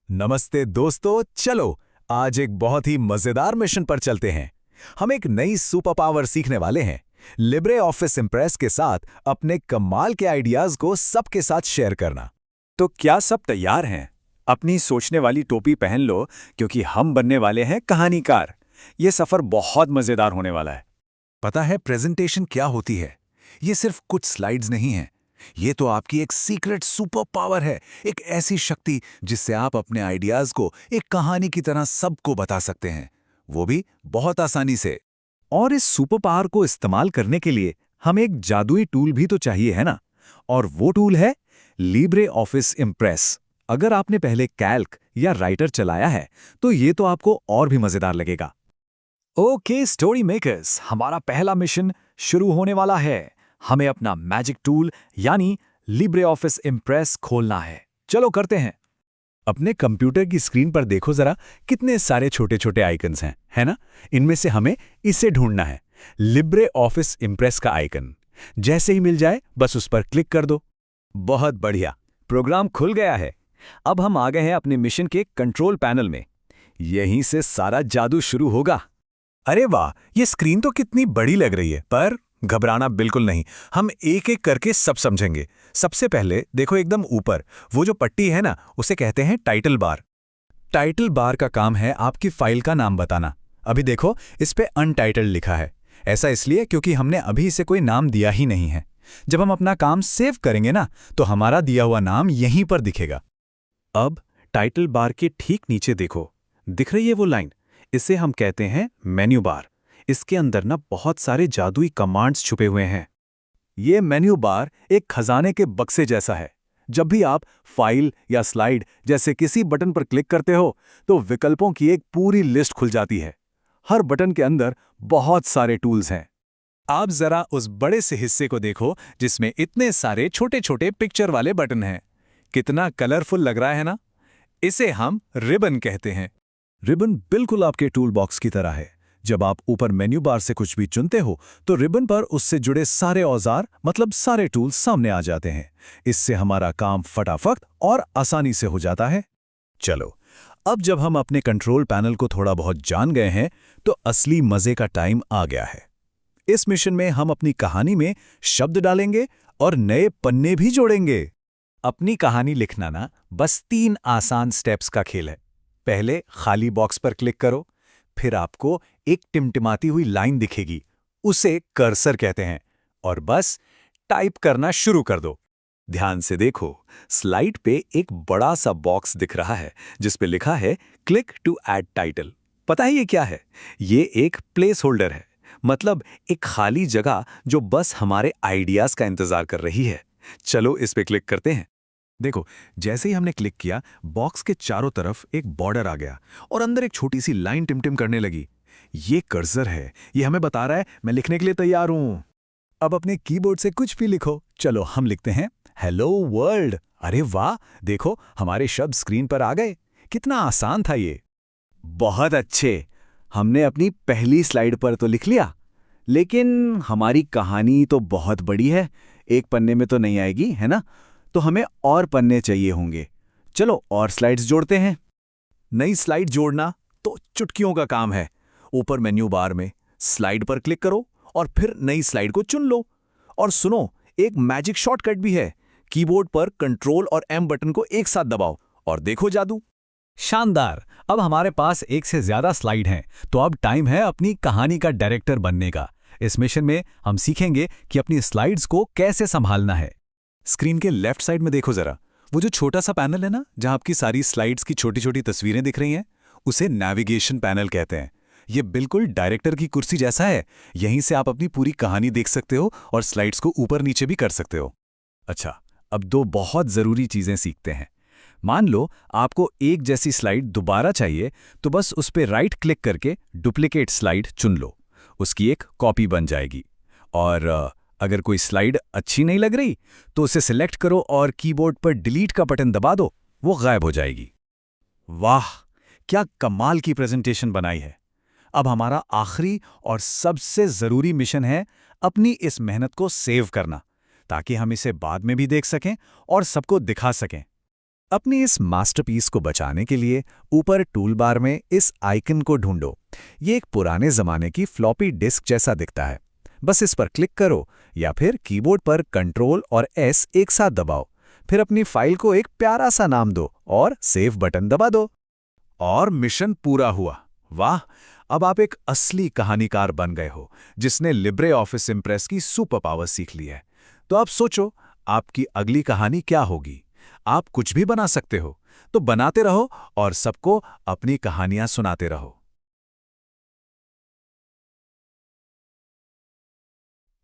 नमस्ते दोस्तों, चलो आज एक बहुत ही मजेदार मिशन पर चलते हैं। हम एक नई सुपर पावर सीखने वाले हैं। लिब्रे ऑफिस इम्प्रेस के साथ अपने कमाल के आइडियाज को सबके साथ शेयर करना। तो क्या सब तैयार हैं? अपनी सोचने वाली टोपी पहन लो, क्योंकि हम बनने वाले हैं कहानीकार। ये सफर बहुत मजेदार होने वाला है। पता है प्रेजेंटेशन क्या होती है? ये सिर्फ कुछ स्लाइड्स नहीं है। ये तो आपकी एक सीक्रेट सुपर पावर है, एक ऐसी शक्ति जिससे आप अपने आइडियाज को एक कहानी की तरह सबको बता सकते हैं, वो भी बहुत आसानी से। और इस सुपर पावर को इस्तेमाल करने के लिए हमें एक जादुई टूल भी तो चाहिए, है ना? और वो टूल है लिब्रे ऑफिस इम्प्रेस। अगर आपने पहले कैल्क या राइटर चलाया है, तो ये तो आपको और भी मजेदार लगेगा। ओके स्टोरी मेकर्स, हमारा पहला मिशन शुरू होने वाला है। हमें अपना मैजिक टूल यानी लिब्रे ऑफिस इम्प्रेस खोलना है। चलो करते हैं। अपने कंप्यूटर की स्क्रीन पर देखो जरा, कितने सारे छोटे छोटे आइकन्स हैं, है ना? इनमें से हमें इसे ढूंढना है, लिब्रे ऑफिस इम्प्रेस का आइकन। जैसे ही मिल जाए बस उस पर क्लिक कर दो। बहुत बढ़िया, प्रोग्राम खुल गया है। अब हम आ गए हैं अपने मिशन के कंट्रोल पैनल में। यहीं से सारा जादू शुरू होगा। अरे वाह, ये स्क्रीन तो कितनी बड़ी लग रही है, पर घबराना बिल्कुल नहीं। हम एक एक करके सब समझेंगे। सबसे पहले देखो, एकदम ऊपर वो जो पट्टी है ना, उसे कहते हैं टाइटल बार। टाइटल बार का काम है आपकी फाइल का नाम बताना। अभी देखो, इस पे अनटाइटल्ड लिखा है। ऐसा इसलिए क्योंकि हमने अभी इसे कोई नाम दिया ही नहीं है। जब हम अपना काम सेव करेंगे ना, तो हमारा दिया हुआ नाम यहीं पर दिखेगा। अब टाइटल बार के ठीक नीचे देखो, दिख रही है वो लाइन? इसे हम कहते हैं मेन्यू बार। इसके अंदर ना बहुत सारे जादुई कमांड्स छुपे हुए हैं। ये मेन्यू बार एक खजाने के बक्से जैसा है। जब भी आप फाइल या स्लाइड जैसे किसी बटन पर क्लिक करते हो, तो विकल्पों की एक पूरी लिस्ट खुल जाती है। हर बटन के अंदर बहुत सारे टूल्स हैं। आप जरा उस बड़े से हिस्से को देखो जिसमें इतने सारे छोटे छोटे पिक्चर वाले बटन हैं। कितना कलरफुल लग रहा है ना? इसे हम रिबन कहते हैं। रिबन बिल्कुल आपके टूल बॉक्स की तरह है। जब आप ऊपर मेन्यू बार से कुछ भी चुनते हो, तो रिबन पर उससे जुड़े सारे औजार मतलब सारे टूल्स सामने आ जाते हैं। इससे हमारा काम फटाफट और आसानी से हो जाता है। चलो, अब जब हम अपने कंट्रोल पैनल को थोड़ा बहुत जान गए हैं, तो असली मजे का टाइम आ गया है। इस मिशन में हम अपनी कहानी में शब्द डालेंगे और नए पन्ने भी जोड़ेंगे। अपनी कहानी लिखना ना बस 3 आसान स्टेप्स का खेल है। पहले खाली बॉक्स पर क्लिक करो, फिर आपको एक टिमटिमाती हुई लाइन दिखेगी, उसे कर्सर कहते हैं, और बस टाइप करना शुरू कर दो। ध्यान से देखो, स्लाइड पे एक बड़ा सा बॉक्स दिख रहा है जिस पे लिखा है क्लिक टू ऐड टाइटल। पता है ये क्या है? ये एक प्लेस होल्डर है, मतलब एक खाली जगह जो बस हमारे आइडियाज का इंतजार कर रही है। चलो इस पे क्लिक करते हैं। देखो, जैसे ही हमने क्लिक किया, बॉक्स के चारों तरफ एक बॉर्डर आ गया और अंदर एक छोटी सी लाइन टिमटिम करने लगी। ये कर्सर है, ये हमें बता रहा है मैं लिखने के लिए तैयार हूं। अब अपने कीबोर्ड से कुछ भी लिखो। चलो हम लिखते हैं हेलो वर्ल्ड। अरे वाह, देखो हमारे शब्द स्क्रीन पर आ गए। कितना आसान था ये। बहुत अच्छे, हमने अपनी पहली स्लाइड पर तो लिख लिया, लेकिन हमारी कहानी तो बहुत बड़ी है, एक पन्ने में तो नहीं आएगी, है ना? तो हमें और पन्ने चाहिए होंगे। चलो और स्लाइड्स जोड़ते हैं। नई स्लाइड जोड़ना तो चुटकियों का काम है। ऊपर मेन्यू बार में स्लाइड पर क्लिक करो और फिर नई स्लाइड को चुन लो। और सुनो, एक मैजिक शॉर्टकट भी है। कीबोर्ड पर कंट्रोल और एम बटन को एक साथ दबाओ और देखो जादू। शानदार! अब हमारे पास एक से ज्यादा स्लाइड हैं, तो अब टाइम है अपनी कहानी का डायरेक्टर बनने का। इस मिशन में हम सीखेंगे कि अपनी स्लाइड्स को कैसे संभालना है। स्क्रीन के लेफ्ट साइड में देखो जरा, वो जो छोटा सा पैनल है ना, जहां आपकी सारी स्लाइड्स की छोटी छोटी तस्वीरें दिख रही हैं, उसे नेविगेशन पैनल कहते हैं। ये बिल्कुल डायरेक्टर की कुर्सी जैसा है। यहीं से आप अपनी पूरी कहानी देख सकते हो और स्लाइड्स को ऊपर नीचे भी कर सकते हो। अच्छा, अब 2 बहुत जरूरी चीजें सीखते हैं। मान लो आपको एक जैसी स्लाइड दोबारा चाहिए, तो बस उस पर राइट क्लिक करके डुप्लीकेट स्लाइड चुन लो। उसकी एक कॉपी बन जाएगी। और अगर कोई स्लाइड अच्छी नहीं लग रही, तो उसे सिलेक्ट करो और कीबोर्ड पर डिलीट का बटन दबा दो, वो गायब हो जाएगी। वाह, क्या कमाल की प्रेजेंटेशन बनाई है! अब हमारा आखिरी और सबसे जरूरी मिशन है अपनी इस मेहनत को सेव करना, ताकि हम इसे बाद में भी देख सकें और सबको दिखा सकें। अपनी इस मास्टरपीस को बचाने के लिए ऊपर टूल बार में इस आइकन को ढूंढो। ये एक पुराने जमाने की फ्लॉपी डिस्क जैसा दिखता है। बस इस पर क्लिक करो या फिर कीबोर्ड पर कंट्रोल और एस एक साथ दबाओ। फिर अपनी फाइल को एक प्यारा सा नाम दो और सेव बटन दबा दो। और मिशन पूरा हुआ। वाह, अब आप एक असली कहानीकार बन गए हो जिसने लिब्रे ऑफिस इम्प्रेस की सुपर पावर सीख ली है। तो आप सोचो, आपकी अगली कहानी क्या होगी? आप कुछ भी बना सकते हो, तो बनाते रहो और सबको अपनी कहानियां सुनाते रहो।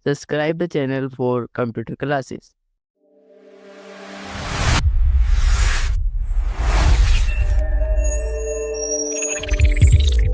Subscribe the channel for computer classes.